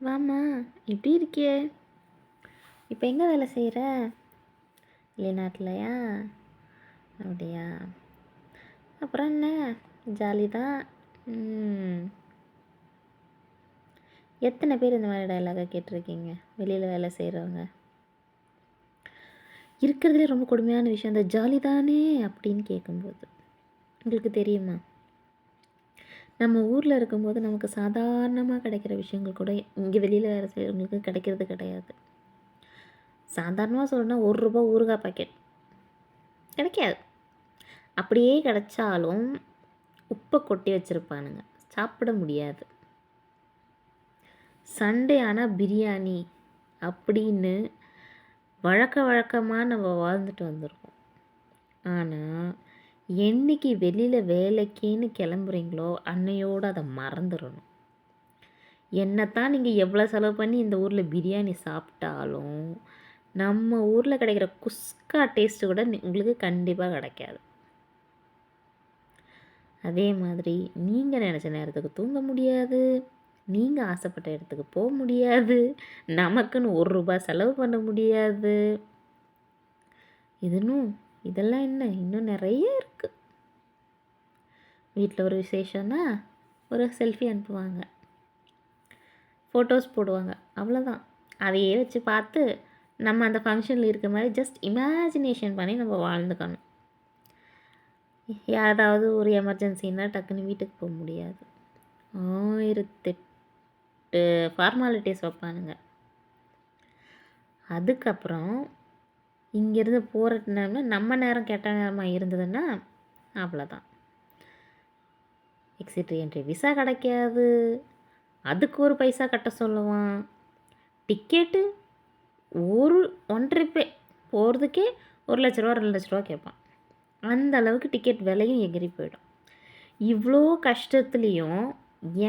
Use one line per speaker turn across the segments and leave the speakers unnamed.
வாம்மா, எப்படி இருக்கியே? இப்போ எங்கே வேலை செய்கிற? வெளிநாட்டிலையா? அப்படியா? அப்புறம் என்ன, ஜாலி தான். எத்தனை பேர் இந்த மாதிரி டைலாக கேட்டிருக்கீங்க வெளியில் வேலை செய்கிறவங்க? இருக்கிறதுலே ரொம்ப கொடுமையான விஷயம் அந்த ஜாலி தானே அப்படின்னு கேட்கும்போது. உங்களுக்கு தெரியுமா, நம்ம ஊரில் இருக்கும்போது நமக்கு சாதாரணமாக கிடைக்கிற விஷயங்கள் கூட இங்கே வெளியில் வேலை செய்கிறவங்களுக்கு கிடைக்கிறது கிடையாது. சாதாரணமாக சொல்லணும்னா ₹1 ஊறுகாய் பாக்கெட் கிடைக்காது. அப்படியே கிடைச்சாலும் உப்பை கொட்டி வச்சுருப்பானுங்க, சாப்பிட முடியாது. சண்டே ஆனால் பிரியாணி அப்படின்னு வழக்கமாக நம்ம வாழ்ந்துட்டு வந்திருக்கோம். ஆனால் என்றைக்கு வெளியில் வேலைக்குன்னு கிளம்புறீங்களோ அன்னையோடு அதை மறந்துடணும். என்னத்தான் நீங்கள் எவ்வளோ செலவு பண்ணி இந்த ஊரில் பிரியாணி சாப்பிட்டாலும் நம்ம ஊரில் கிடைக்கிற குஸ்கா டேஸ்ட்டு கூட உங்களுக்கு கண்டிப்பாக கிடைக்காது. அதே மாதிரி நீங்கள் நினச்ச நேரத்துக்கு தூங்க முடியாது, நீங்கள் ஆசைப்பட்ட இடத்துக்கு போக முடியாது, நமக்குன்னு ₹1 செலவு பண்ண முடியாது. இதெல்லாம் என்ன, இன்னும் நிறைய இருக்குது. வீட்டில் ஒரு விசேஷம்னா ஒரு செல்ஃபி அனுப்புவாங்க, ஃபோட்டோஸ் போடுவாங்க, அவ்வளோதான். அதையே வச்சு பார்த்து நம்ம அந்த ஃபங்க்ஷனில் இருக்க மாதிரி ஜஸ்ட் இமேஜினேஷன் பண்ணி நம்ம வாழ்ந்துக்கணும். ஏதாவது ஒரு எமர்ஜென்சின்னா டக்குன்னு வீட்டுக்கு போக முடியாது. 1008 ஃபார்மாலிட்டிஸ் வைப்பானுங்க. அதுக்கப்புறம் இங்கேருந்து போகிற நேரம்னா நம்ம நேரம் கெட்ட நேரமாக இருந்ததுன்னா அவ்வளோதான். எக்ஸிட் என்ட்ரி விசா கிடைக்காது, அதுக்கு ஒரு பைசா கட்ட சொல்லுவான். டிக்கெட்டு ஒன் ட்ரிப்பே போகிறதுக்கே ₹1,00,000 ₹2,00,000 கேட்பான். அந்த அளவுக்கு டிக்கெட் விலையும் எகிறி போயிடும். இவ்வளோ கஷ்டத்துலேயும்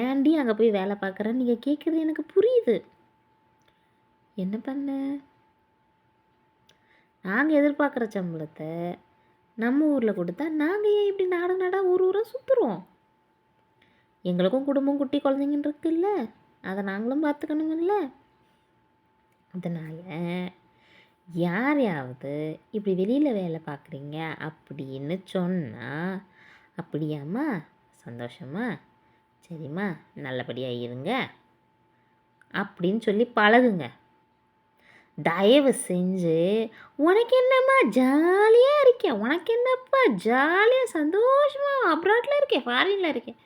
ஏன்டி அங்கே போய் வேலை பார்க்குறேன்னு நீங்கள் கேட்குறது எனக்கு புரியுது. என்ன பண்ண, நாங்கள் எதிர்பார்க்குற சம்பளத்தை நம்ம ஊரில் கொடுத்தா நாங்கள் ஏன் இப்படி நாடாக ஊராக சுற்றுறோம்? எங்களுக்கும் குடும்பம் குட்டி குழந்தைங்கன்னு இருக்குல்ல, அதை நாங்களும் பார்த்துக்கணுமில்ல. அதனால் யாரையாவது இப்படி வெளியில் வேலை பார்க்குறீங்க அப்படின்னு சொன்னால், அப்படியாம்மா, சந்தோஷமா, சரிம்மா, நல்லபடியாக இருங்க அப்படின்னு சொல்லி பழகுங்க. தயவு செஞ்சு உனக்கு என்னம்மா ஜாலியாக இருக்கேன், உனக்கு என்னப்பா ஜாலியாக சந்தோஷமாக அப்ராட்டில் இருக்கேன், ஃபாரினில் இருக்கேன்,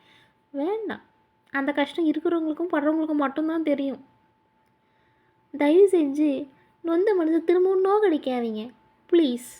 வேண்டாம். அந்த கஷ்டம் இருக்கிறவங்களுக்கும் படுறவங்களுக்கும் மட்டும்தான் தெரியும். தயவு செஞ்சு நொந்த மனசு திரும்பவும் நோக்கடிக்காதீங்க ப்ளீஸ்.